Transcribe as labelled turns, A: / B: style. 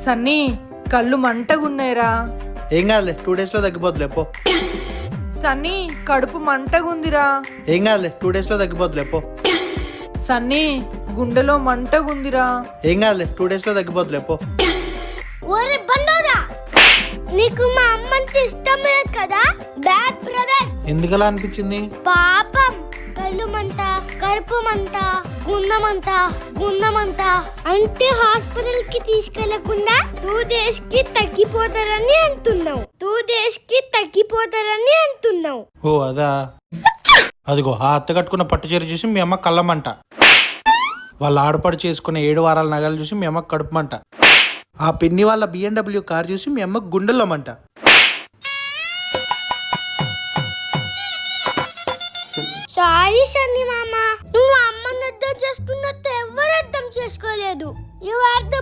A: సన్నీ కళ్ళు మంటగున్నాయిరా.
B: ఏం కాదులే 2 days లో తగ్గిపోతులే పో.
A: సన్నీ కడుపు మంటగుందిరా.
B: ఏం కాదులే 2 days లో తగ్గిపోతులే పో.
A: సన్నీ గుండెలో మంటగుందిరా.
B: ఏం కాదులే 2 days లో తగ్గిపోతులే పో.
C: ఒరే బండోదా, నీకు మా అమ్మంటే ఇష్టం లేదు కదా? Bad brother.
B: ఎందుకలా అనిపించింది?
C: పాపం కళ్ళు మంట, కడుపు మంట, గుండమంట అంటే హాస్పిటల్ కి తీసుకెళ్లకుండా 2 days కి తగ్గిపోతారని అంటున్నావు.
B: ఓ అదా. అదిగో ఆ అత్త కట్టుకున్న పట్టు చీర చూసి మీ అమ్మ కళ్ళమంట. వాళ్ళ ఆడపడి చేసుకున్న 7 వారాల నగలు చూసి మీ అమ్మకు కడుపుమంట. ఆ పిన్ని వాళ్ళ BMW కార్ చూసి మీ అమ్మకు గుండెల్లోమంట.
C: సారీ సన్నీ మామ, నువ్వు అమ్మని అర్థం చేసుకున్నట్టు ఎవరు అర్థం చేసుకోలేదు. You are the